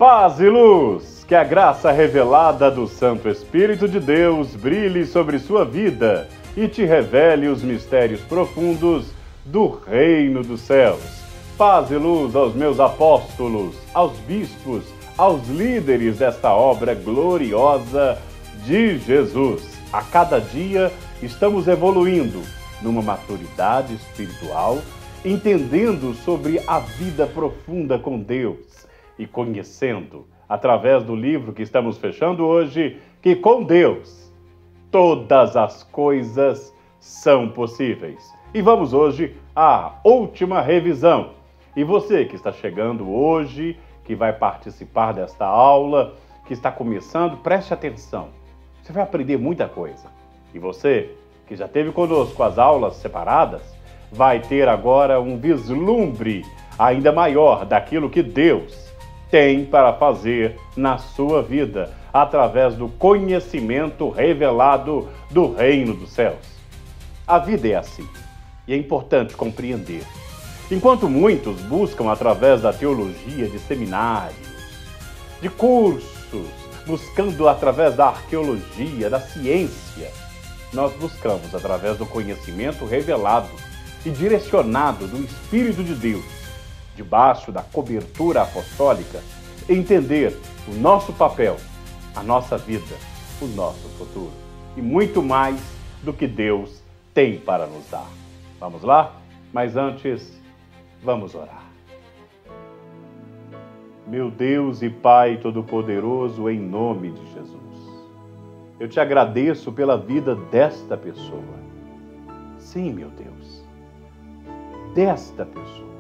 Paz e luz, que a graça revelada do Santo Espírito de Deus brilhe sobre sua vida e te revele os mistérios profundos do Reino dos Céus. Paz e luz aos meus apóstolos, aos bispos, aos líderes desta obra gloriosa de Jesus. A cada dia estamos evoluindo numa maturidade espiritual, entendendo sobre a vida profunda com Deus e conhecendo, através do livro que estamos fechando hoje, que com Deus todas as coisas são possíveis. E vamos hoje à última revisão. E você que está chegando hoje, que vai participar desta aula, que está começando, preste atenção. Você vai aprender muita coisa. E você que já teve conosco as aulas separadas, vai ter agora um vislumbre ainda maior daquilo que Deus tem para fazer na sua vida, através do conhecimento revelado do Reino dos Céus. A vida é assim, e é importante compreender. Enquanto muitos buscam através da teologia de seminários, de cursos, buscando através da arqueologia, da ciência, nós buscamos através do conhecimento revelado e direcionado do Espírito de Deus, debaixo da cobertura apostólica, entender o nosso papel, a nossa vida, o nosso futuro e muito mais do que Deus tem para nos dar. Vamos lá? Mas antes, vamos orar. Meu Deus e Pai Todo-Poderoso, em nome de Jesus, eu te agradeço pela vida desta pessoa. Sim, meu Deus, desta pessoa.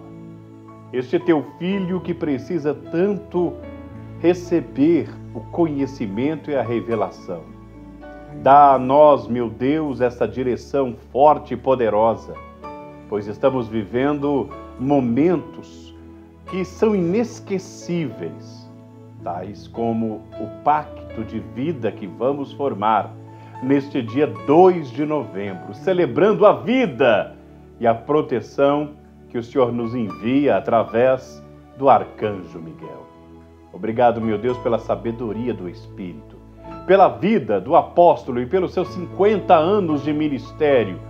Este teu filho que precisa tanto receber o conhecimento e a revelação. Dá a nós, meu Deus, essa direção forte e poderosa, pois estamos vivendo momentos que são inesquecíveis, tais como o pacto de vida que vamos formar neste dia 2 de novembro, celebrando a vida e a proteção que o Senhor nos envia através do Arcanjo Miguel. Obrigado, meu Deus, pela sabedoria do Espírito, pela vida do apóstolo e pelos seus 50 anos de ministério,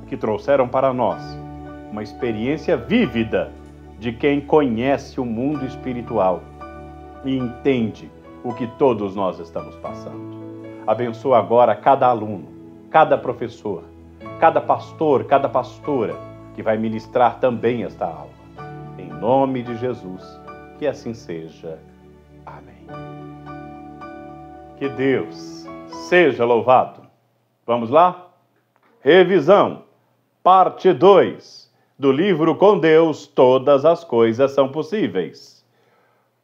que trouxeram para nós uma experiência vívida de quem conhece o mundo espiritual e entende o que todos nós estamos passando. Abençoa agora cada aluno, cada professor, cada pastor, cada pastora, que vai ministrar também esta aula. Em nome de Jesus, que assim seja. Amém. Que Deus seja louvado. Vamos lá? Revisão, parte 2, do livro Com Deus Todas as Coisas São Possíveis.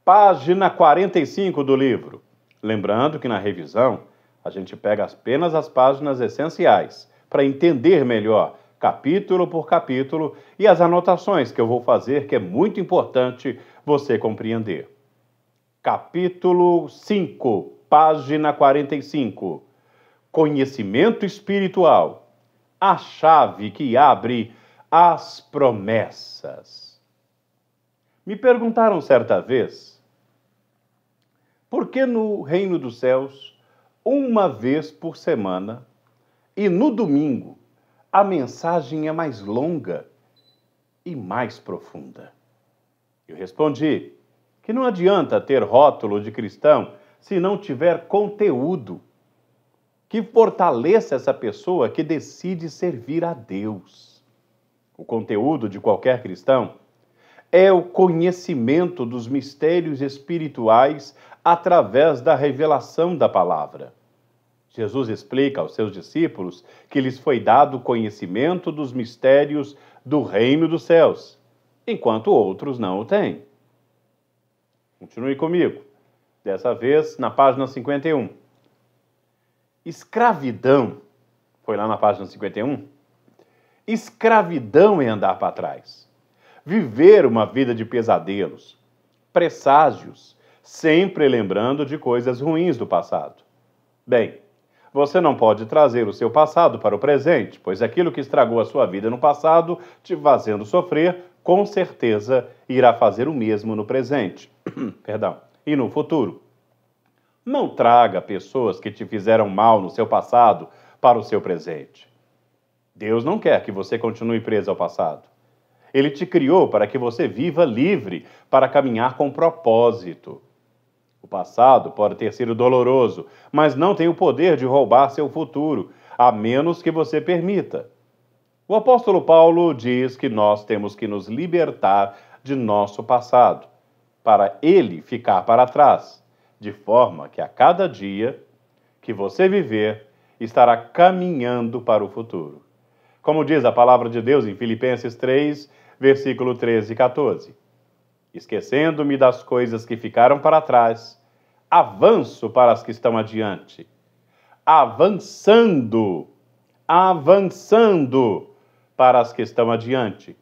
Página 45 do livro. Lembrando que na revisão, a gente pega apenas as páginas essenciais, para entender melhor capítulo por capítulo, e as anotações que eu vou fazer, que é muito importante você compreender. Capítulo 5, página 45. Conhecimento espiritual. A chave que abre as promessas. Me perguntaram certa vez, por que no Reino dos Céus, uma vez por semana, e no domingo, a mensagem é mais longa e mais profunda? Eu respondi que não adianta ter rótulo de cristão se não tiver conteúdo que fortaleça essa pessoa que decide servir a Deus. O conteúdo de qualquer cristão é o conhecimento dos mistérios espirituais através da revelação da palavra. Jesus explica aos seus discípulos que lhes foi dado o conhecimento dos mistérios do reino dos céus, enquanto outros não o têm. Continue comigo. Dessa vez, na página 51. Escravidão. Foi lá na página 51? Escravidão é andar para trás. Viver uma vida de pesadelos, presságios, sempre lembrando de coisas ruins do passado. Bem, você não pode trazer o seu passado para o presente, pois aquilo que estragou a sua vida no passado, te fazendo sofrer, com certeza irá fazer o mesmo no presente. Perdão, e no futuro. Não traga pessoas que te fizeram mal no seu passado para o seu presente. Deus não quer que você continue preso ao passado. Ele te criou para que você viva livre, para caminhar com propósito. O passado pode ter sido doloroso, mas não tem o poder de roubar seu futuro, a menos que você permita. O apóstolo Paulo diz que nós temos que nos libertar de nosso passado, para ele ficar para trás, de forma que a cada dia que você viver, estará caminhando para o futuro. Como diz a palavra de Deus em Filipenses 3, versículo 13 e 14. Esquecendo-me das coisas que ficaram para trás, avanço para as que estão adiante. Avançando para as que estão adiante.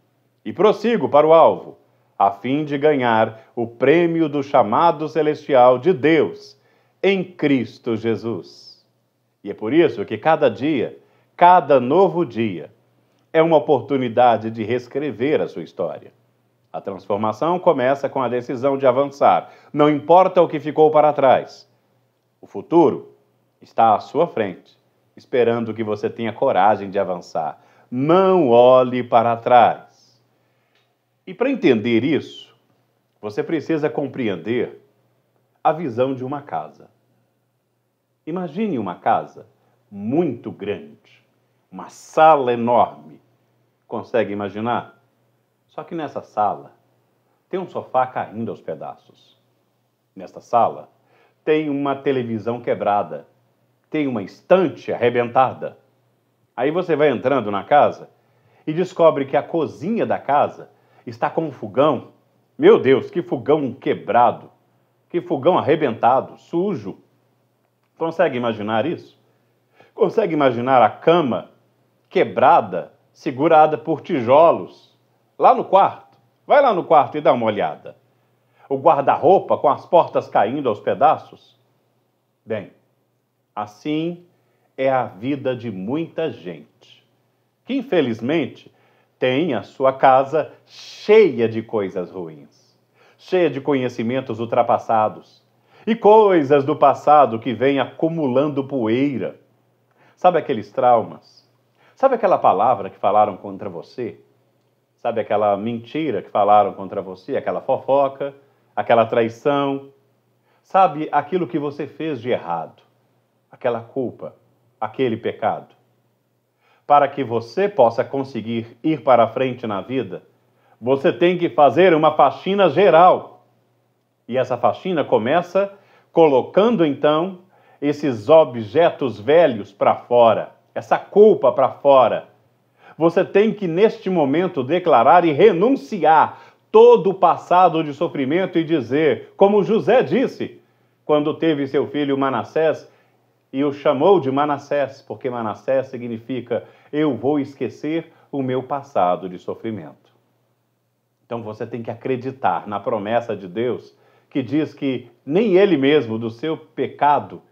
E prossigo para o alvo, a fim de ganhar o prêmio do chamado celestial de Deus em Cristo Jesus. E é por isso que cada dia, cada novo dia, é uma oportunidade de reescrever a sua história. A transformação começa com a decisão de avançar, não importa o que ficou para trás. O futuro está à sua frente, esperando que você tenha coragem de avançar. Não olhe para trás. E para entender isso, você precisa compreender a visão de uma casa. Imagine uma casa muito grande, uma sala enorme. Consegue imaginar? Só que nessa sala tem um sofá caindo aos pedaços. Nesta sala tem uma televisão quebrada, tem uma estante arrebentada. Aí você vai entrando na casa e descobre que a cozinha da casa está com um fogão. Meu Deus, que fogão quebrado, que fogão arrebentado, sujo. Consegue imaginar isso? Consegue imaginar a cama quebrada, segurada por tijolos, lá no quarto? Vai lá no quarto e dá uma olhada. O guarda-roupa com as portas caindo aos pedaços? Bem, assim é a vida de muita gente, que infelizmente tem a sua casa cheia de coisas ruins, cheia de conhecimentos ultrapassados e coisas do passado que vêm acumulando poeira. Sabe aqueles traumas? Sabe aquela palavra que falaram contra você? Sabe aquela mentira que falaram contra você? Aquela fofoca, aquela traição? Sabe aquilo que você fez de errado? Aquela culpa, aquele pecado? Para que você possa conseguir ir para frente na vida, você tem que fazer uma faxina geral. E essa faxina começa colocando, então, esses objetos velhos para fora, essa culpa para fora. Você tem que, neste momento, declarar e renunciar todo o passado de sofrimento e dizer, como José disse, quando teve seu filho Manassés, e o chamou de Manassés, porque Manassés significa eu vou esquecer o meu passado de sofrimento. Então você tem que acreditar na promessa de Deus, que diz que nem ele mesmo do seu pecado,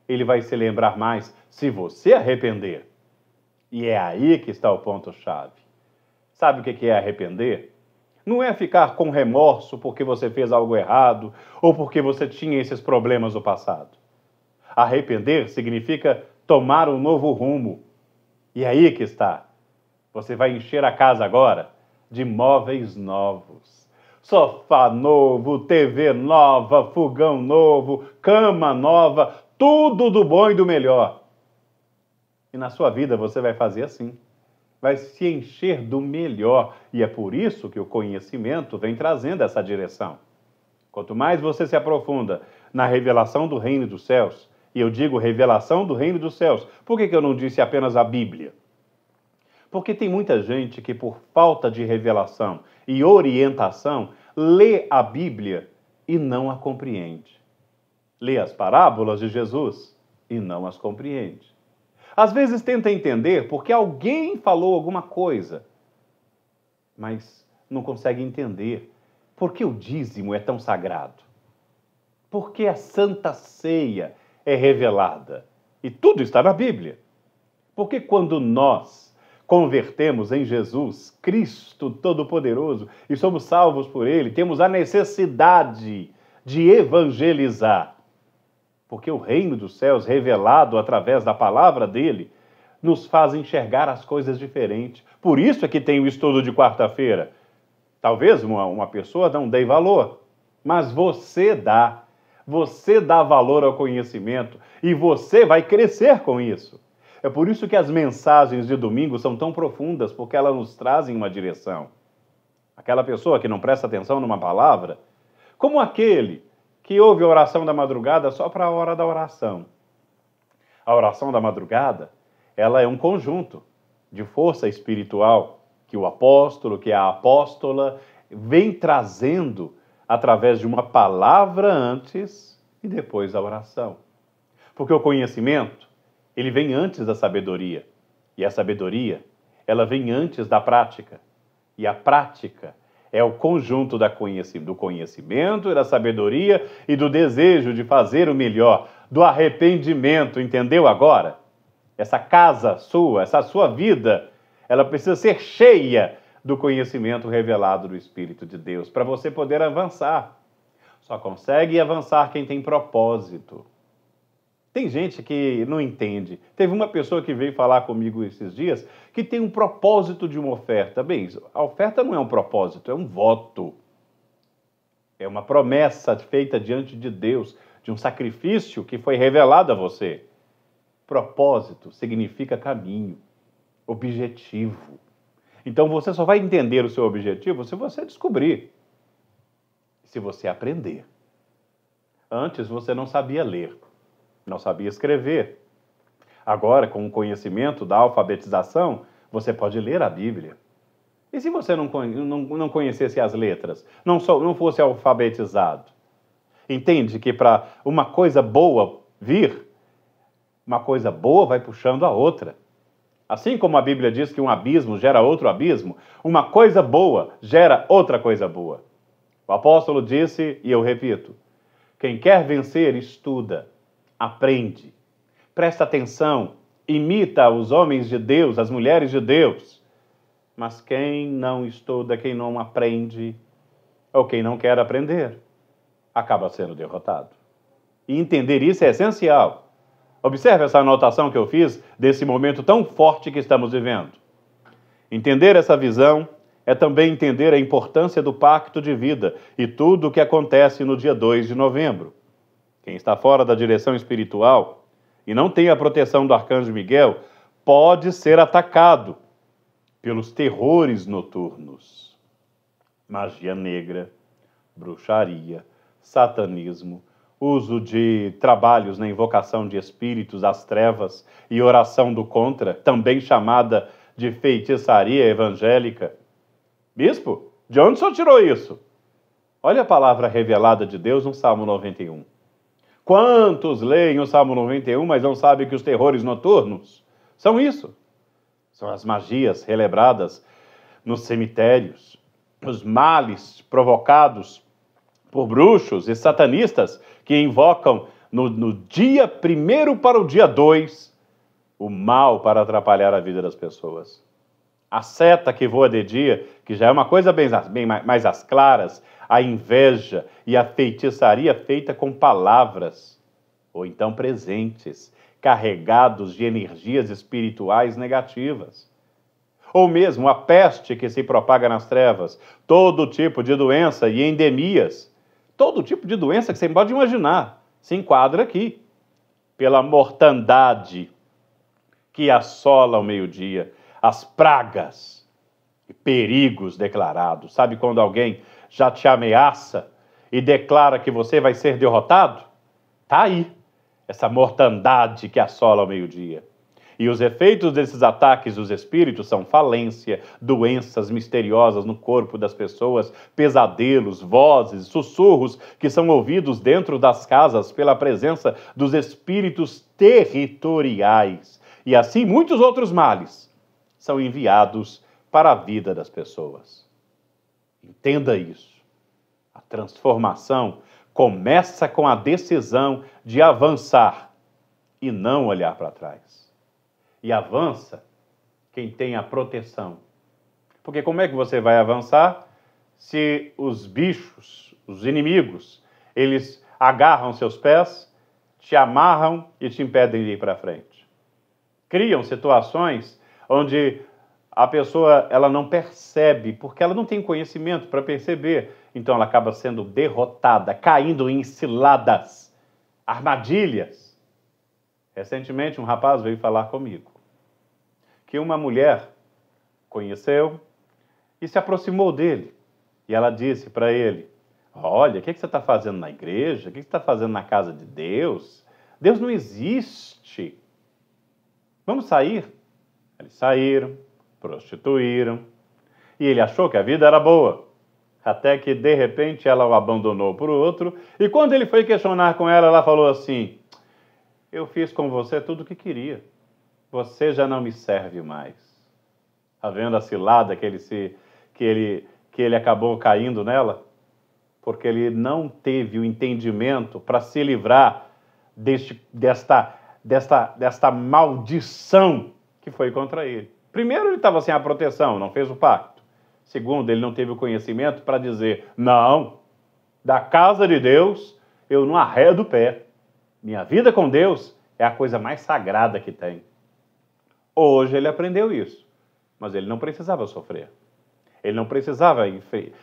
ele vai se lembrar mais se você arrepender. E é aí que está o ponto-chave. Sabe o que é arrepender? Não é ficar com remorso porque você fez algo errado ou porque você tinha esses problemas no passado. Arrepender significa tomar um novo rumo. E aí que está. Você vai encher a casa agora de móveis novos. Sofá novo, TV nova, fogão novo, cama nova, tudo do bom e do melhor. E na sua vida você vai fazer assim. Vai se encher do melhor. E é por isso que o conhecimento vem trazendo essa direção. Quanto mais você se aprofunda na revelação do reino dos céus, e eu digo revelação do reino dos céus, por que eu não disse apenas a Bíblia? Porque tem muita gente que, por falta de revelação e orientação, lê a Bíblia e não a compreende. Lê as parábolas de Jesus e não as compreende. Às vezes tenta entender porque alguém falou alguma coisa, mas não consegue entender por que o dízimo é tão sagrado. Por que a Santa Ceia é revelada? E tudo está na Bíblia. Porque quando nós convertemos em Jesus, Cristo Todo-Poderoso, e somos salvos por Ele, temos a necessidade de evangelizar. Porque o reino dos céus, revelado através da palavra dele, nos faz enxergar as coisas diferentes. Por isso é que tem o estudo de quarta-feira. Talvez uma pessoa não dê valor, mas você dá. Você dá valor ao conhecimento e você vai crescer com isso. É por isso que as mensagens de domingo são tão profundas, porque elas nos trazem uma direção. Aquela pessoa que não presta atenção numa palavra, como aquele que ouve a oração da madrugada só para a hora da oração. A oração da madrugada, ela é um conjunto de força espiritual que o apóstolo, que a apóstola, vem trazendo através de uma palavra antes e depois a oração. Porque o conhecimento, ele vem antes da sabedoria. E a sabedoria, ela vem antes da prática. E a prática é o conjunto do conhecimento e da sabedoria e do desejo de fazer o melhor, do arrependimento, entendeu agora? Essa casa sua, essa sua vida, ela precisa ser cheia do conhecimento revelado do Espírito de Deus, para você poder avançar. Só consegue avançar quem tem propósito. Tem gente que não entende. Teve uma pessoa que veio falar comigo esses dias que tem um propósito de uma oferta. Bem, a oferta não é um propósito, é um voto. É uma promessa feita diante de Deus, de um sacrifício que foi revelado a você. Propósito significa caminho, objetivo. Então você só vai entender o seu objetivo se você descobrir, se você aprender. Antes você não sabia ler, não sabia escrever. Agora, com o conhecimento da alfabetização, você pode ler a Bíblia. E se você não conhecesse as letras, não fosse alfabetizado? Entende que para uma coisa boa vir, uma coisa boa vai puxando a outra. Assim como a Bíblia diz que um abismo gera outro abismo, uma coisa boa gera outra coisa boa. O apóstolo disse, e eu repito, quem quer vencer, estuda, aprende, presta atenção, imita os homens de Deus, as mulheres de Deus. Mas quem não estuda, quem não aprende, ou quem não quer aprender, acaba sendo derrotado. E entender isso é essencial. Observe essa anotação que eu fiz desse momento tão forte que estamos vivendo. Entender essa visão é também entender a importância do pacto de vida e tudo o que acontece no dia 2 de novembro. Quem está fora da direção espiritual e não tem a proteção do arcanjo Miguel pode ser atacado pelos terrores noturnos. Magia negra, bruxaria, satanismo, uso de trabalhos na invocação de espíritos às trevas e oração do contra, também chamada de feitiçaria evangélica. Bispo, de onde o senhor tirou isso? Olha a palavra revelada de Deus no Salmo 91. Quantos leem o Salmo 91, mas não sabem que os terrores noturnos são isso? São as magias celebradas nos cemitérios, os males provocados por bruxos e satanistas que invocam no dia 1º para o dia 2 o mal para atrapalhar a vida das pessoas. A seta que voa de dia, que já é uma coisa bem mais às claras, a inveja e a feitiçaria feita com palavras, ou então presentes, carregados de energias espirituais negativas. Ou mesmo a peste que se propaga nas trevas, todo tipo de doença e endemias, todo tipo de doença que você pode imaginar, se enquadra aqui, pela mortandade que assola ao meio-dia, as pragas e perigos declarados. Sabe quando alguém já te ameaça e declara que você vai ser derrotado? Está aí, essa mortandade que assola ao meio-dia. E os efeitos desses ataques dos espíritos são falência, doenças misteriosas no corpo das pessoas, pesadelos, vozes, sussurros que são ouvidos dentro das casas pela presença dos espíritos territoriais. E assim muitos outros males são enviados para a vida das pessoas. Entenda isso. A transformação começa com a decisão de avançar e não olhar para trás. E avança quem tem a proteção. Porque como é que você vai avançar se os bichos, os inimigos, eles agarram seus pés, te amarram e te impedem de ir para frente? Criam situações onde a pessoa ela não percebe, porque ela não tem conhecimento para perceber. Então ela acaba sendo derrotada, caindo em ciladas, armadilhas. Recentemente um rapaz veio falar comigo que uma mulher conheceu e se aproximou dele. E ela disse para ele: olha, o que você está fazendo na igreja? O que você está fazendo na casa de Deus? Deus não existe. Vamos sair? Eles saíram, prostituíram, e ele achou que a vida era boa. Até que, de repente, ela o abandonou por outro, e quando ele foi questionar com ela, ela falou assim: eu fiz com você tudo o que queria. Você já não me serve mais. Está vendo a cilada que ele acabou caindo nela? Porque ele não teve o entendimento para se livrar desta maldição que foi contra ele. Primeiro, ele estava sem a proteção, não fez o pacto. Segundo, ele não teve o conhecimento para dizer: não, da casa de Deus eu não arredo o pé. Minha vida com Deus é a coisa mais sagrada que tem. Hoje ele aprendeu isso, mas ele não precisava sofrer. Ele não precisava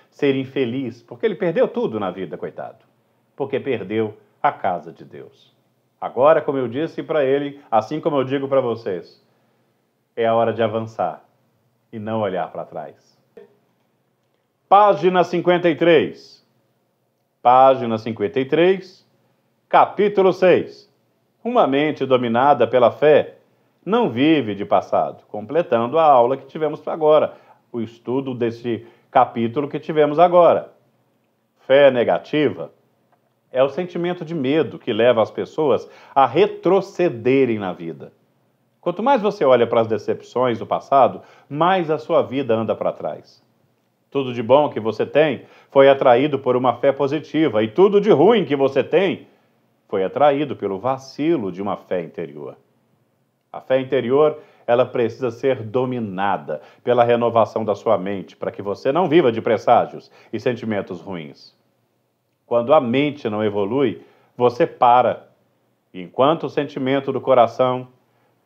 ser infeliz, porque ele perdeu tudo na vida, coitado. Porque perdeu a casa de Deus. Agora, como eu disse para ele, assim como eu digo para vocês, é a hora de avançar e não olhar para trás. Página 53. Página 53, capítulo 6. Uma mente dominada pela fé não vive de passado. Completando a aula que tivemos agora, o estudo desse capítulo que tivemos agora. Fé negativa é o sentimento de medo que leva as pessoas a retrocederem na vida. Quanto mais você olha para as decepções do passado, mais a sua vida anda para trás. Tudo de bom que você tem foi atraído por uma fé positiva, e tudo de ruim que você tem foi atraído pelo vacilo de uma fé interior. A fé interior, ela precisa ser dominada pela renovação da sua mente, para que você não viva de presságios e sentimentos ruins. Quando a mente não evolui, você para, enquanto o sentimento do coração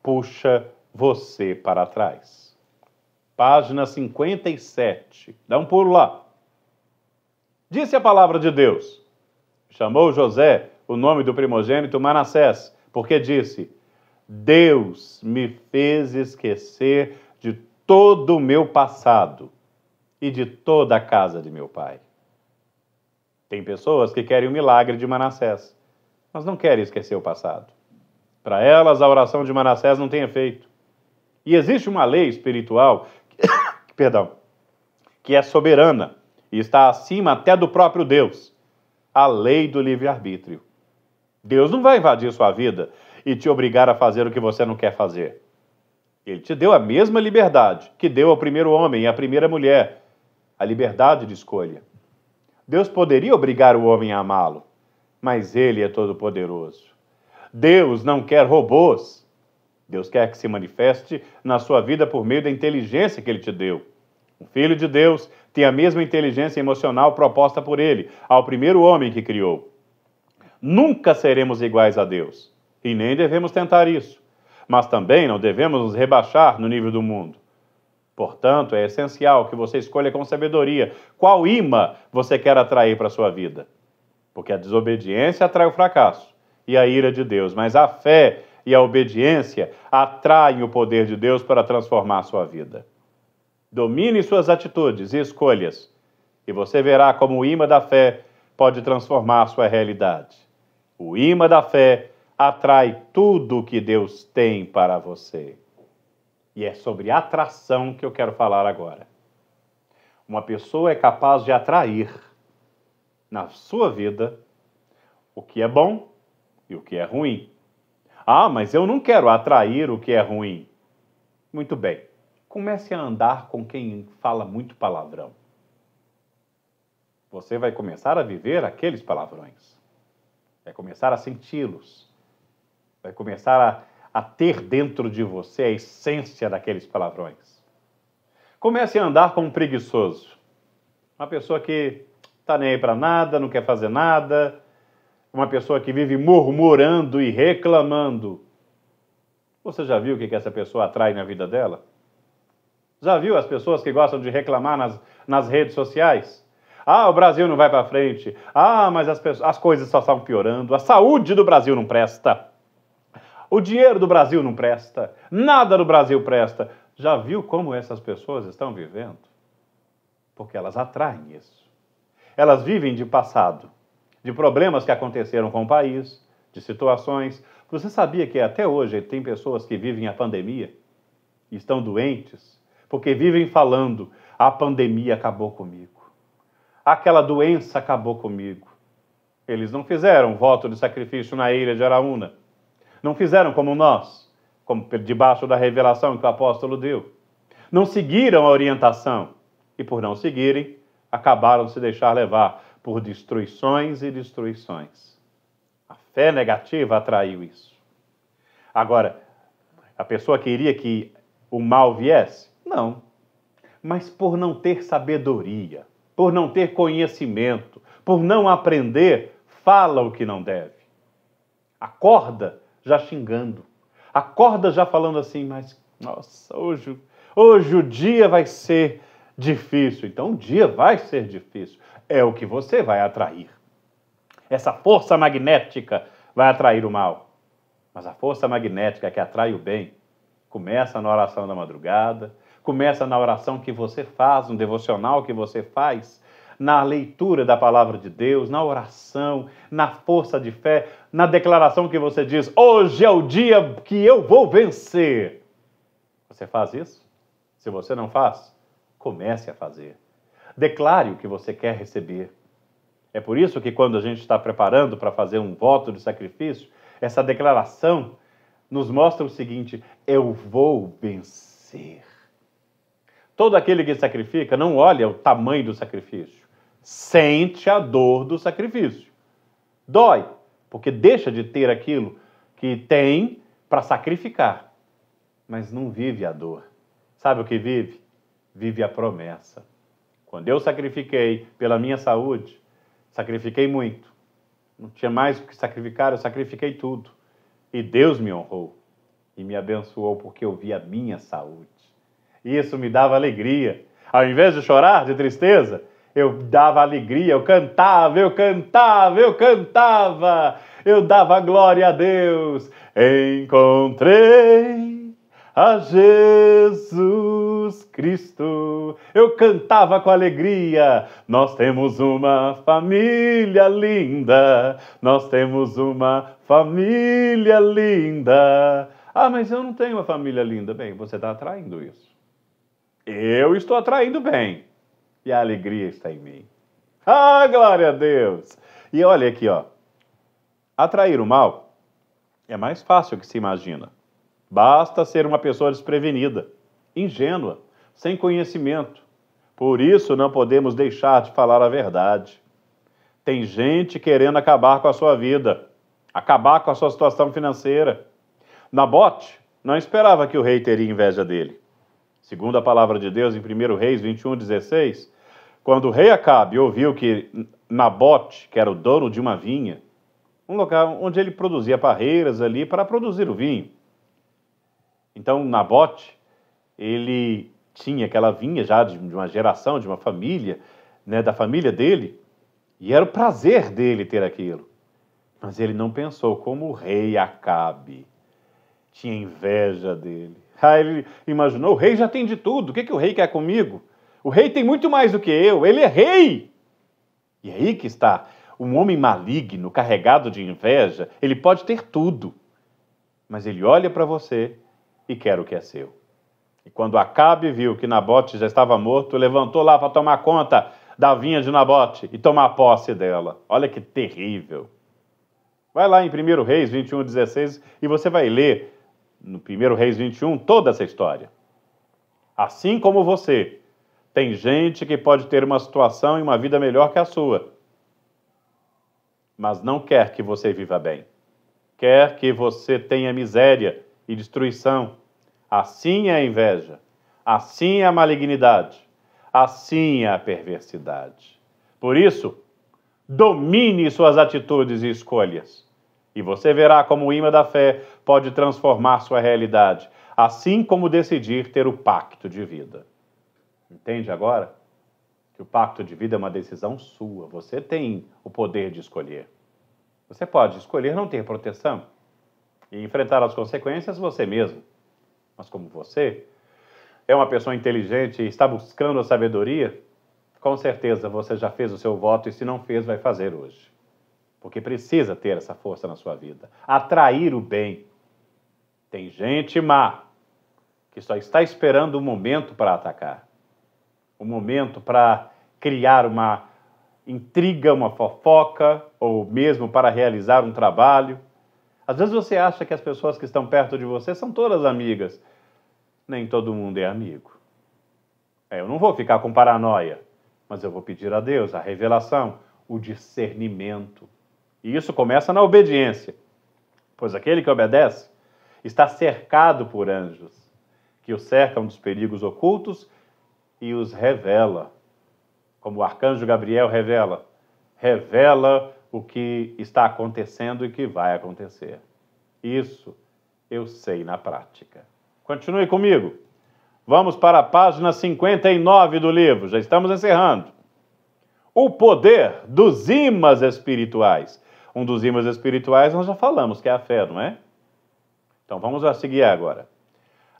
puxa você para trás. Página 57. Dá um pulo lá. Disse a palavra de Deus. Chamou José o nome do primogênito Manassés, porque disse: Deus me fez esquecer de todo o meu passado e de toda a casa de meu pai. Tem pessoas que querem o milagre de Manassés, mas não querem esquecer o passado. Para elas, a oração de Manassés não tem efeito. E existe uma lei espiritual que é soberana e está acima até do próprio Deus, a lei do livre-arbítrio. Deus não vai invadir sua vida e te obrigar a fazer o que você não quer fazer. Ele te deu a mesma liberdade que deu ao primeiro homem e à primeira mulher, a liberdade de escolha. Deus poderia obrigar o homem a amá-lo, mas ele é todo-poderoso. Deus não quer robôs. Deus quer que se manifeste na sua vida por meio da inteligência que ele te deu. O Filho de Deus tem a mesma inteligência emocional proposta por ele, ao primeiro homem que criou. Nunca seremos iguais a Deus, e nem devemos tentar isso. Mas também não devemos nos rebaixar no nível do mundo. Portanto, é essencial que você escolha com sabedoria qual imã você quer atrair para a sua vida. Porque a desobediência atrai o fracasso e a ira de Deus, mas a fé e a obediência atraem o poder de Deus para transformar a sua vida. Domine suas atitudes e escolhas, e você verá como o imã da fé pode transformar a sua realidade. O imã da fé atrai tudo o que Deus tem para você. E é sobre atração que eu quero falar agora. Uma pessoa é capaz de atrair na sua vida o que é bom e o que é ruim. Ah, mas eu não quero atrair o que é ruim. Muito bem. Comece a andar com quem fala muito palavrão. Você vai começar a viver aqueles palavrões. Vai começar a senti-los. Vai começar a ter dentro de você a essência daqueles palavrões. Comece a andar como um preguiçoso. Uma pessoa que está nem aí para nada, não quer fazer nada. Uma pessoa que vive murmurando e reclamando. Você já viu o que essa pessoa atrai na vida dela? Já viu as pessoas que gostam de reclamar nas redes sociais? Ah, o Brasil não vai para frente. Ah, mas as coisas só estão piorando. A saúde do Brasil não presta. O dinheiro do Brasil não presta. Nada do Brasil presta. Já viu como essas pessoas estão vivendo? Porque elas atraem isso. Elas vivem de passado, de problemas que aconteceram com o país, de situações. Você sabia que até hoje tem pessoas que vivem a pandemia e estão doentes porque vivem falando: a pandemia acabou comigo. Aquela doença acabou comigo. Eles não fizeram voto de sacrifício na ilha de Araúna. Não fizeram como nós, como debaixo da revelação que o apóstolo deu. Não seguiram a orientação. E por não seguirem, acabaram de se deixar levar por destruições e destruições. A fé negativa atraiu isso. Agora, a pessoa queria que o mal viesse? Não. Mas por não ter sabedoria, por não ter conhecimento, por não aprender, fala o que não deve. Acorda já xingando. Acorda já falando assim, mas, nossa, hoje o dia vai ser difícil. Então o dia vai ser difícil. É o que você vai atrair. Essa força magnética vai atrair o mal. Mas a força magnética que atrai o bem começa na oração da madrugada, começa na oração que você faz, no devocional que você faz, na leitura da palavra de Deus, na oração, na força de fé, na declaração que você diz: hoje é o dia que eu vou vencer. Você faz isso? Se você não faz, comece a fazer. Declare o que você quer receber. É por isso que quando a gente está preparando para fazer um voto de sacrifício, essa declaração nos mostra o seguinte: eu vou vencer. Todo aquele que sacrifica não olha o tamanho do sacrifício, sente a dor do sacrifício. Dói, porque deixa de ter aquilo que tem para sacrificar, mas não vive a dor. Sabe o que vive? Vive a promessa. Quando eu sacrifiquei pela minha saúde, sacrifiquei muito. Não tinha mais o que sacrificar, eu sacrifiquei tudo. E Deus me honrou e me abençoou porque eu vi a minha saúde. E isso me dava alegria. Ao invés de chorar de tristeza, eu dava alegria, eu cantava, eu cantava, eu cantava. Eu dava glória a Deus. Encontrei a Jesus Cristo. Eu cantava com alegria. Nós temos uma família linda. Nós temos uma família linda. Ah, mas eu não tenho uma família linda. Bem, você está atraindo isso. Eu estou atraindo bem. E a alegria está em mim. Ah, glória a Deus! E olha aqui, ó. Atrair o mal é mais fácil que se imagina. Basta ser uma pessoa desprevenida, ingênua, sem conhecimento. Por isso não podemos deixar de falar a verdade. Tem gente querendo acabar com a sua vida, acabar com a sua situação financeira. Nabote não esperava que o rei teria inveja dele. Segundo a palavra de Deus, em 1 Reis 21:16, quando o rei Acabe ouviu que Nabote, que era o dono de uma vinha, um local onde ele produzia parreiras ali para produzir o vinho. Então, Nabote, ele tinha aquela vinha já de uma geração, de uma família, né, da família dele, e era o prazer dele ter aquilo. Mas ele não pensou como o rei Acabe tinha inveja dele. Ah, ele imaginou, o rei já tem de tudo, o que o rei quer comigo? O rei tem muito mais do que eu, ele é rei! E aí que está, um homem maligno, carregado de inveja, ele pode ter tudo, mas ele olha para você e quer o que é seu. E quando Acabe viu que Nabote já estava morto, levantou lá para tomar conta da vinha de Nabote e tomar posse dela. Olha que terrível. Vai lá em 1 Reis 21:16 e você vai ler no 1 Reis 21 toda essa história. Assim como você, tem gente que pode ter uma situação e uma vida melhor que a sua, mas não quer que você viva bem. Quer que você tenha miséria e destruição. Assim é a inveja, assim é a malignidade, assim é a perversidade. Por isso, domine suas atitudes e escolhas, e você verá como o imã da fé pode transformar sua realidade, assim como decidir ter o pacto de vida. Entende agora? Que o pacto de vida é uma decisão sua. Você tem o poder de escolher. Você pode escolher não ter proteção e enfrentar as consequências você mesmo. Mas como você é uma pessoa inteligente e está buscando a sabedoria, com certeza você já fez o seu voto e se não fez, vai fazer hoje. Porque precisa ter essa força na sua vida. Atrair o bem. Tem gente má que só está esperando o momento para atacar. O momento para criar uma intriga, uma fofoca, ou mesmo para realizar um trabalho. Às vezes você acha que as pessoas que estão perto de você são todas amigas. Nem todo mundo é amigo. Eu não vou ficar com paranoia, mas eu vou pedir a Deus a revelação, o discernimento. E isso começa na obediência, pois aquele que obedece está cercado por anjos, que o cercam dos perigos ocultos e os revela. Como o arcanjo Gabriel revela o que está acontecendo e que vai acontecer. Isso eu sei na prática. Continue comigo. Vamos para a página 59 do livro, já estamos encerrando. O poder dos imãs espirituais. Um dos imãs espirituais nós já falamos, que é a fé, não é? Então vamos a seguir agora.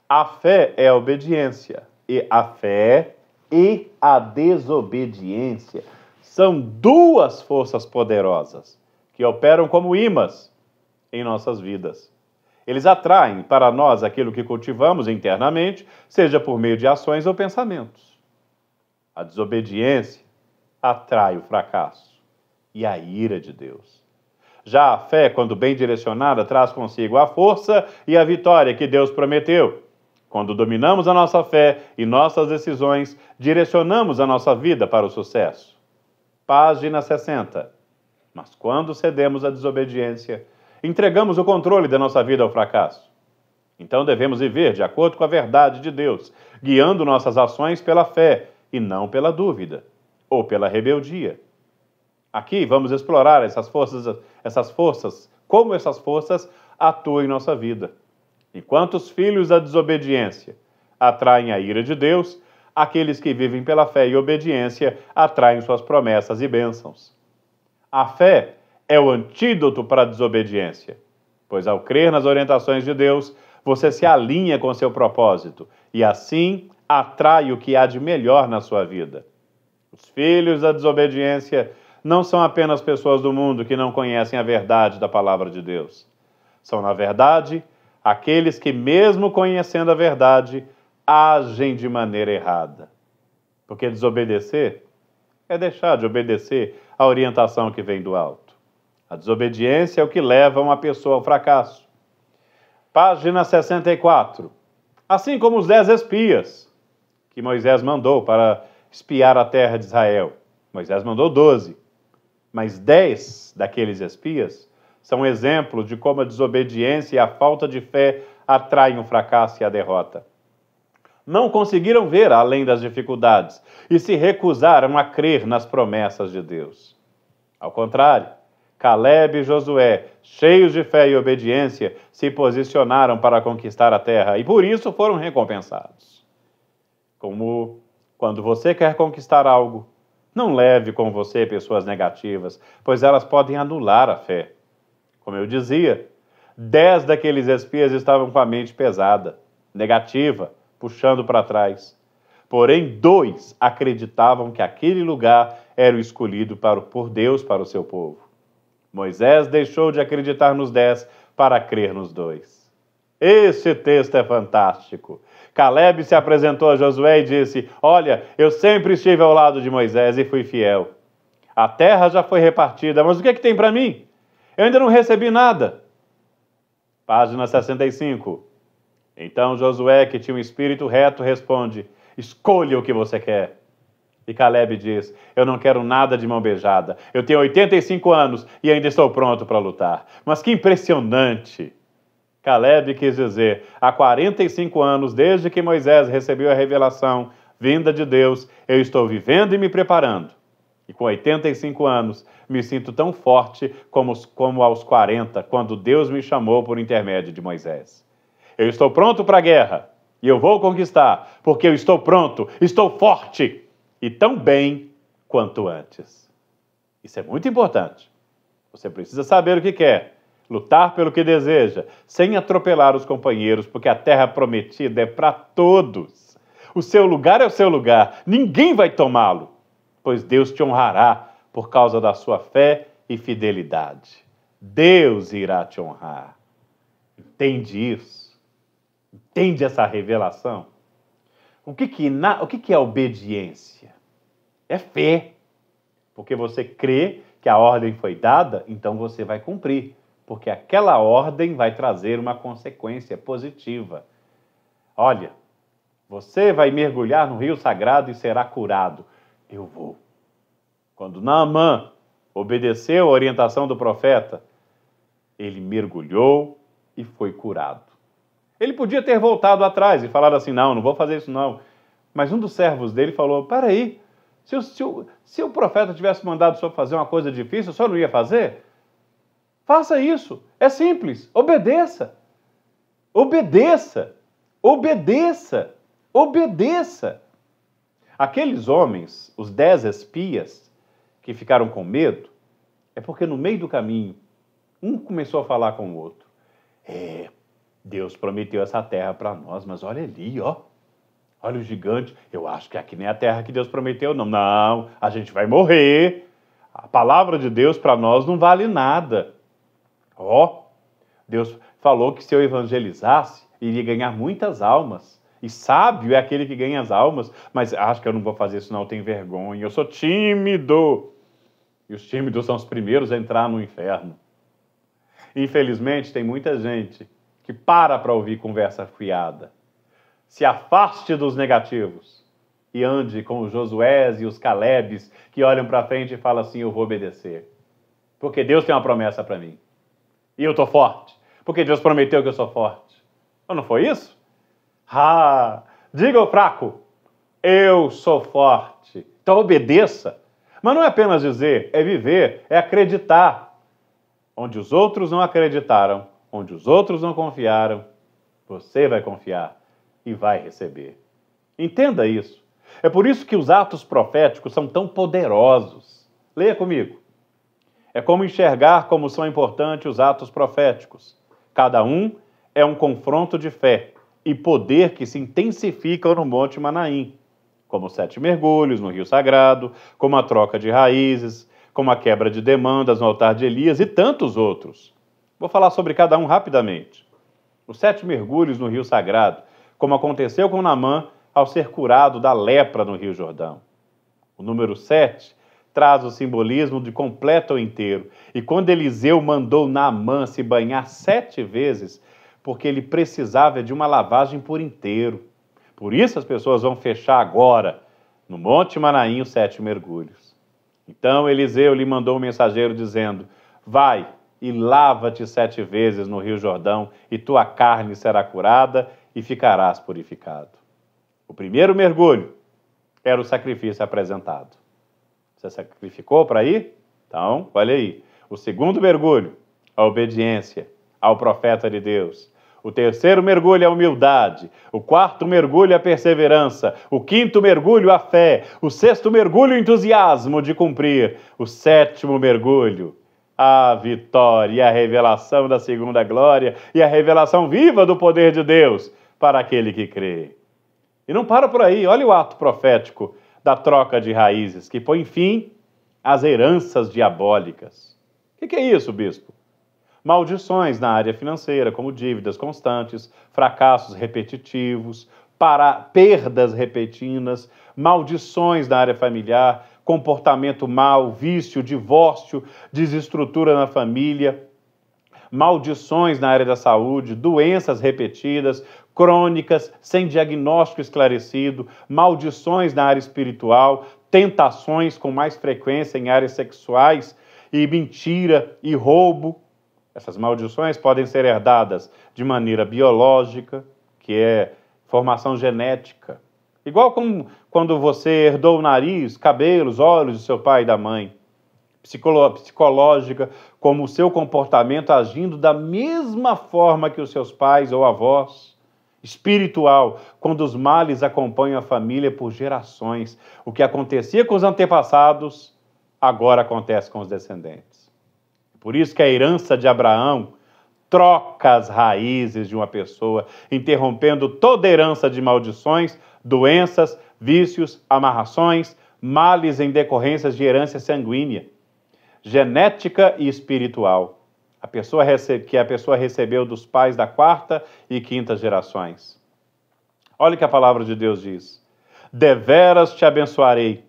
A fé é a obediência, e a fé e a desobediência são duas forças poderosas que operam como imãs em nossas vidas. Eles atraem para nós aquilo que cultivamos internamente, seja por meio de ações ou pensamentos. A desobediência atrai o fracasso e a ira de Deus. Já a fé, quando bem direcionada, traz consigo a força e a vitória que Deus prometeu. Quando dominamos a nossa fé e nossas decisões, direcionamos a nossa vida para o sucesso. Página 60. Mas quando cedemos à desobediência, entregamos o controle da nossa vida ao fracasso. Então devemos viver de acordo com a verdade de Deus, guiando nossas ações pela fé e não pela dúvida ou pela rebeldia. Aqui vamos explorar como essas forças atuam em nossa vida. Enquanto os filhos da desobediência atraem a ira de Deus, aqueles que vivem pela fé e obediência atraem suas promessas e bênçãos. A fé é o antídoto para a desobediência, pois ao crer nas orientações de Deus, você se alinha com seu propósito e assim atrai o que há de melhor na sua vida. Os filhos da desobediência não são apenas pessoas do mundo que não conhecem a verdade da palavra de Deus. São, na verdade, aqueles que, mesmo conhecendo a verdade, agem de maneira errada. Porque desobedecer é deixar de obedecer à orientação que vem do alto. A desobediência é o que leva uma pessoa ao fracasso. Página 64. Assim como os 10 espias que Moisés mandou para espiar a terra de Israel. Moisés mandou 12, mas 10 daqueles espias são exemplos de como a desobediência e a falta de fé atraem o fracasso e a derrota. Não conseguiram ver além das dificuldades e se recusaram a crer nas promessas de Deus. Ao contrário, Caleb e Josué, cheios de fé e obediência, se posicionaram para conquistar a terra e por isso foram recompensados. Como quando você quer conquistar algo, não leve com você pessoas negativas, pois elas podem anular a fé. Como eu dizia, 10 daqueles espias estavam com a mente pesada, negativa, puxando para trás. Porém, 2 acreditavam que aquele lugar era o escolhido por Deus para o seu povo. Moisés deixou de acreditar nos 10 para crer nos 2. Este texto é fantástico. Caleb se apresentou a Josué e disse: olha, eu sempre estive ao lado de Moisés e fui fiel. A terra já foi repartida, mas o que é que tem para mim? Eu ainda não recebi nada. Página 65. Então Josué, que tinha um espírito reto, responde: escolha o que você quer. E Caleb diz: eu não quero nada de mão beijada. Eu tenho 85 anos e ainda estou pronto para lutar. Mas que impressionante! Caleb quis dizer, há 45 anos, desde que Moisés recebeu a revelação vinda de Deus, eu estou vivendo e me preparando. E com 85 anos, me sinto tão forte como aos 40, quando Deus me chamou por intermédio de Moisés. Eu estou pronto para a guerra, e eu vou conquistar, porque eu estou pronto, estou forte, e tão bem quanto antes. Isso é muito importante. Você precisa saber o que quer, lutar pelo que deseja, sem atropelar os companheiros, porque a terra prometida é para todos. O seu lugar é o seu lugar, ninguém vai tomá-lo, pois Deus te honrará por causa da sua fé e fidelidade. Deus irá te honrar. Entende isso? Entende essa revelação? O que é obediência? É fé. Porque você crê que a ordem foi dada, então você vai cumprir. Porque aquela ordem vai trazer uma consequência positiva. Olha, você vai mergulhar no rio sagrado e será curado. Eu vou. Quando Naamã obedeceu a orientação do profeta, ele mergulhou e foi curado. Ele podia ter voltado atrás e falado assim, não vou fazer isso não. Mas um dos servos dele falou, peraí, se o profeta tivesse mandado o senhor fazer uma coisa difícil, o senhor não ia fazer? Faça isso, é simples, obedeça. Obedeça, obedeça, obedeça. Aqueles homens, os 10 espias que ficaram com medo, é porque no meio do caminho, um começou a falar com o outro. Deus prometeu essa terra para nós, mas olha ali, ó. Olha o gigante. Eu acho que aqui nem a terra que Deus prometeu, não. Não, a gente vai morrer. A palavra de Deus para nós não vale nada. Ó, Deus falou que se eu evangelizasse, iria ganhar muitas almas. E sábio é aquele que ganha as almas, mas acho que eu não vou fazer isso não, eu tenho vergonha. Eu sou tímido. E os tímidos são os primeiros a entrar no inferno. Infelizmente, tem muita gente que para ouvir conversa fiada. Se afaste dos negativos e ande com os Josués e os Calebes que olham para frente e falam assim, eu vou obedecer. Porque Deus tem uma promessa para mim. E eu estou forte. Porque Deus prometeu que eu sou forte. Não foi isso? Diga ao fraco, eu sou forte. Então obedeça. Mas não é apenas dizer, é viver, é acreditar. Onde os outros não acreditaram, onde os outros não confiaram, você vai confiar e vai receber. Entenda isso. É por isso que os atos proféticos são tão poderosos. Leia comigo. É como enxergar como são importantes os atos proféticos. Cada um é um confronto de fé e poder que se intensificam no Monte Manaim, como 7 mergulhos no Rio Sagrado, como a troca de raízes, como a quebra de demandas no altar de Elias e tantos outros. Vou falar sobre cada um rapidamente. Os 7 mergulhos no Rio Sagrado, como aconteceu com Naamã ao ser curado da lepra no Rio Jordão. O número 7 traz o simbolismo de completo ou inteiro. E quando Eliseu mandou Naamã se banhar 7 vezes, porque ele precisava de uma lavagem por inteiro. Por isso as pessoas vão fechar agora, no Monte Manaim, os 7 mergulhos. Então Eliseu lhe mandou um mensageiro dizendo, vai e lava-te 7 vezes no Rio Jordão, e tua carne será curada e ficarás purificado. O primeiro mergulho era o sacrifício apresentado. Você sacrificou para ir? Então, olha aí. O segundo mergulho, a obediência ao profeta de Deus. O terceiro mergulho é a humildade. O quarto mergulho é a perseverança. O quinto mergulho, a fé. O sexto mergulho, o entusiasmo de cumprir. O 7º mergulho, a vitória e a revelação da segunda glória e a revelação viva do poder de Deus para aquele que crê. E não para por aí. Olha o ato profético da troca de raízes, que põe fim às heranças diabólicas. O que é isso, bispo? Maldições na área financeira, como dívidas constantes, fracassos repetitivos, perdas repetidas, maldições na área familiar, comportamento mau, vício, divórcio, desestrutura na família, maldições na área da saúde, doenças repetidas, crônicas, sem diagnóstico esclarecido, maldições na área espiritual, tentações com mais frequência em áreas sexuais, e mentira e roubo. Essas maldições podem ser herdadas de maneira biológica, que é formação genética. Igual como quando você herdou o nariz, cabelos, olhos do seu pai e da mãe. Psicológica, como o seu comportamento agindo da mesma forma que os seus pais ou avós. Espiritual, quando os males acompanham a família por gerações. O que acontecia com os antepassados, agora acontece com os descendentes. Por isso que a herança de Abraão troca as raízes de uma pessoa, interrompendo toda herança de maldições, doenças, vícios, amarrações, males em decorrências de herança sanguínea, genética e espiritual, que a pessoa recebeu dos pais da quarta e quinta gerações. Olha o que a palavra de Deus diz: deveras te abençoarei,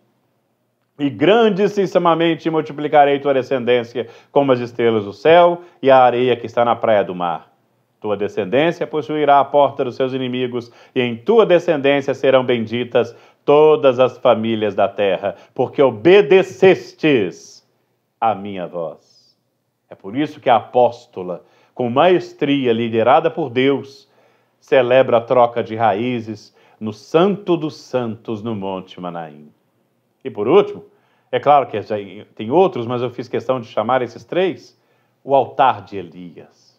e grandissimamente multiplicarei tua descendência como as estrelas do céu e a areia que está na praia do mar. Tua descendência possuirá a porta dos seus inimigos, e em tua descendência serão benditas todas as famílias da terra, porque obedecestes a minha voz. É por isso que a apóstola, com maestria liderada por Deus, celebra a troca de raízes no Santo dos Santos, no Monte Manaim. E por último, é claro que tem outros, mas eu fiz questão de chamar esses três, o altar de Elias.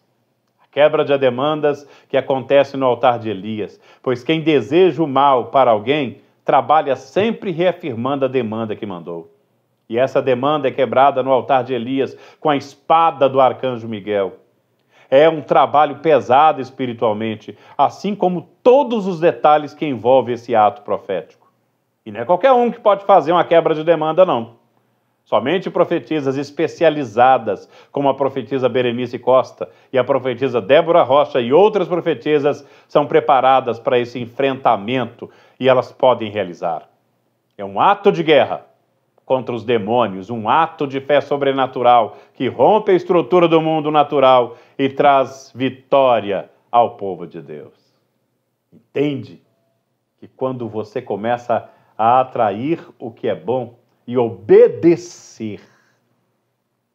A quebra de demandas que acontece no altar de Elias, pois quem deseja o mal para alguém, trabalha sempre reafirmando a demanda que mandou. E essa demanda é quebrada no altar de Elias com a espada do arcanjo Miguel. É um trabalho pesado espiritualmente, assim como todos os detalhes que envolvem esse ato profético. E não é qualquer um que pode fazer uma quebra de demanda, não. Somente profetisas especializadas, como a profetisa Berenice Costa e a profetisa Débora Rocha e outras profetisas, são preparadas para esse enfrentamento e elas podem realizar. É um ato de guerra contra os demônios, um ato de fé sobrenatural que rompe a estrutura do mundo natural e traz vitória ao povo de Deus. Entende que quando você começa a atrair o que é bom e obedecer,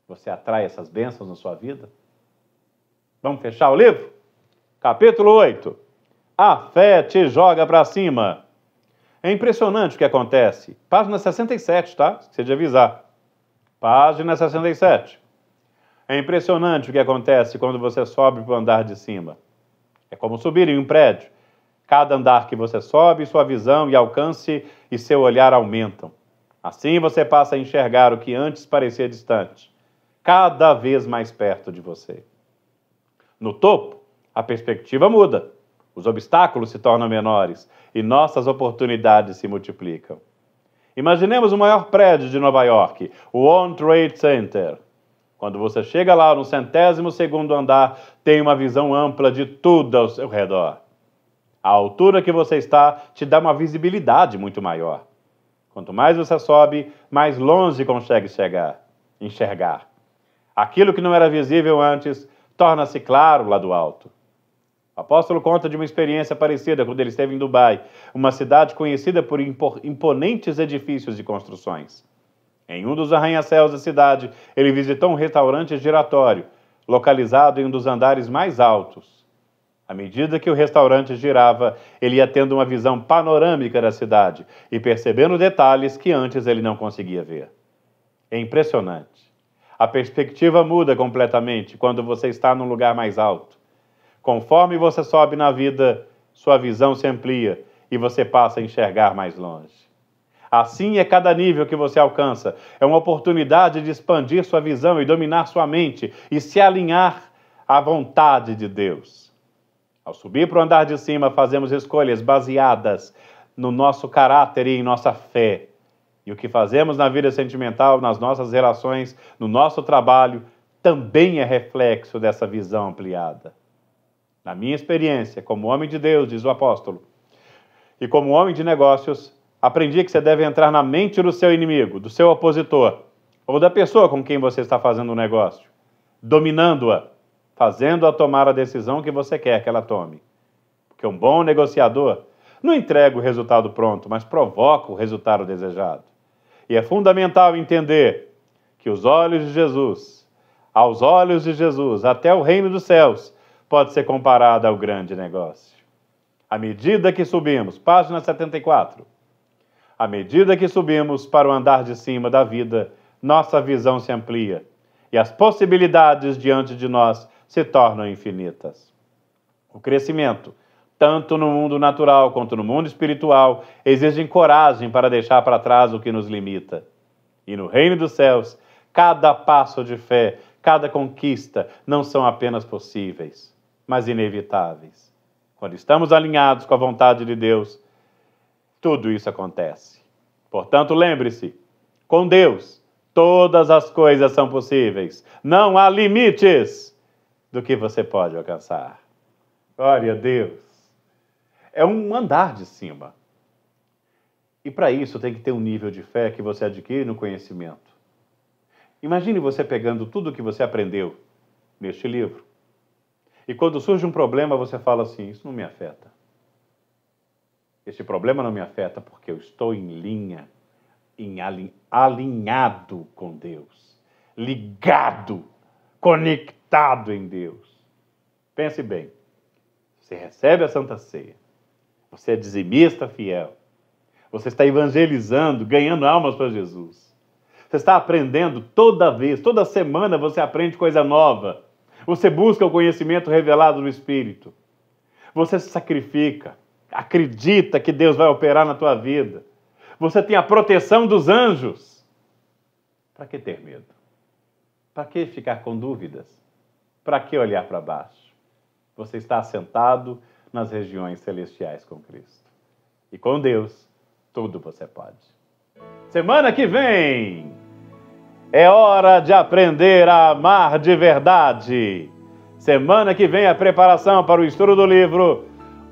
você atrai essas bênçãos na sua vida? Vamos fechar o livro? Capítulo 8. A fé te joga para cima. É impressionante o que acontece. Página 67, tá? Esqueci de avisar. Página 67. É impressionante o que acontece quando você sobe para o andar de cima. É como subir em um prédio. Cada andar que você sobe, sua visão e alcance e seu olhar aumentam. Assim você passa a enxergar o que antes parecia distante, cada vez mais perto de você. No topo, a perspectiva muda. Os obstáculos se tornam menores e nossas oportunidades se multiplicam. Imaginemos o maior prédio de Nova York, o World Trade Center. Quando você chega lá no 102º andar, tem uma visão ampla de tudo ao seu redor. A altura que você está te dá uma visibilidade muito maior. Quanto mais você sobe, mais longe consegue enxergar. Aquilo que não era visível antes torna-se claro lá do alto. O apóstolo conta de uma experiência parecida quando ele esteve em Dubai, uma cidade conhecida por imponentes edifícios de construções. Em um dos arranha-céus da cidade, ele visitou um restaurante giratório, localizado em um dos andares mais altos. À medida que o restaurante girava, ele ia tendo uma visão panorâmica da cidade e percebendo detalhes que antes ele não conseguia ver. É impressionante. A perspectiva muda completamente quando você está num lugar mais alto. Conforme você sobe na vida, sua visão se amplia e você passa a enxergar mais longe. Assim é cada nível que você alcança. É uma oportunidade de expandir sua visão e dominar sua mente e se alinhar à vontade de Deus. Ao subir para o andar de cima, fazemos escolhas baseadas no nosso caráter e em nossa fé. E o que fazemos na vida sentimental, nas nossas relações, no nosso trabalho, também é reflexo dessa visão ampliada. Na minha experiência, como homem de Deus, diz o apóstolo, e como homem de negócios, aprendi que você deve entrar na mente do seu inimigo, do seu opositor, ou da pessoa com quem você está fazendo um negócio, dominando-a, fazendo-a tomar a decisão que você quer que ela tome. Porque um bom negociador não entrega o resultado pronto, mas provoca o resultado desejado. E é fundamental entender que os olhos de Jesus, Aos olhos de Jesus, até o reino dos céus pode ser comparado ao grande negócio. À medida que subimos, página 74, à medida que subimos para o andar de cima da vida, nossa visão se amplia e as possibilidades diante de nós se tornam infinitas. O crescimento, tanto no mundo natural quanto no mundo espiritual, exige coragem para deixar para trás o que nos limita. E no reino dos céus, cada passo de fé, cada conquista não são apenas possíveis, mas inevitáveis. Quando estamos alinhados com a vontade de Deus, tudo isso acontece. Portanto, lembre-se, com Deus, todas as coisas são possíveis. Não há limites do que você pode alcançar. Glória a Deus. É um andar de cima. E para isso tem que ter um nível de fé que você adquire no conhecimento. Imagine você pegando tudo o que você aprendeu neste livro. E quando surge um problema, você fala assim, isso não me afeta. Este problema não me afeta porque eu estou em linha, alinhado com Deus, ligado, conectado em Deus. Pense bem, você recebe a Santa Ceia, você é dizimista fiel, você está evangelizando, ganhando almas para Jesus. Você está aprendendo toda semana você aprende coisa nova. Você busca o conhecimento revelado no Espírito. Você se sacrifica, acredita que Deus vai operar na tua vida. Você tem a proteção dos anjos. Para que ter medo? Para que ficar com dúvidas? Para que olhar para baixo? Você está assentado nas regiões celestiais com Cristo. E com Deus, tudo você pode. Semana que vem é hora de aprender a amar de verdade. Semana que vem a preparação para o estudo do livro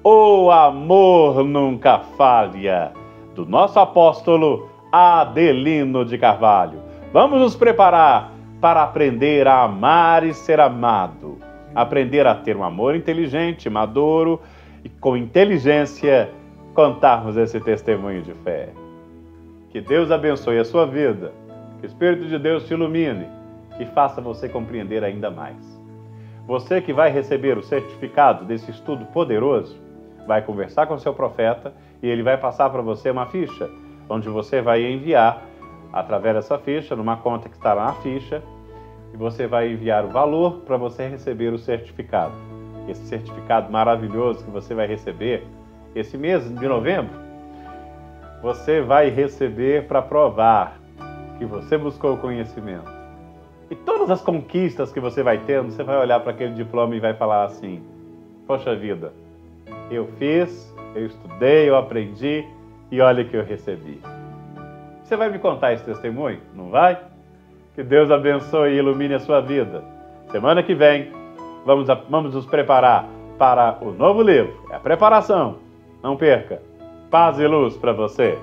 O Amor Nunca Falha, do nosso apóstolo Adelino de Carvalho. Vamos nos preparar para aprender a amar e ser amado. Aprender a ter um amor inteligente, maduro e com inteligência contarmos esse testemunho de fé. Que Deus abençoe a sua vida. Que o Espírito de Deus te ilumine e faça você compreender ainda mais. Você que vai receber o certificado desse estudo poderoso, vai conversar com o seu profeta e ele vai passar para você uma ficha, onde você vai enviar, através dessa ficha, numa conta que estará na ficha, e você vai enviar o valor para você receber o certificado. Esse certificado maravilhoso que você vai receber esse mês de novembro, você vai receber para provar que você buscou o conhecimento. E todas as conquistas que você vai tendo, você vai olhar para aquele diploma e vai falar assim, poxa vida, eu fiz, eu estudei, eu aprendi e olha que eu recebi. Você vai me contar esse testemunho? Não vai? Que Deus abençoe e ilumine a sua vida. Semana que vem, vamos nos preparar para o novo livro. É a preparação. Não perca. Paz e luz para você.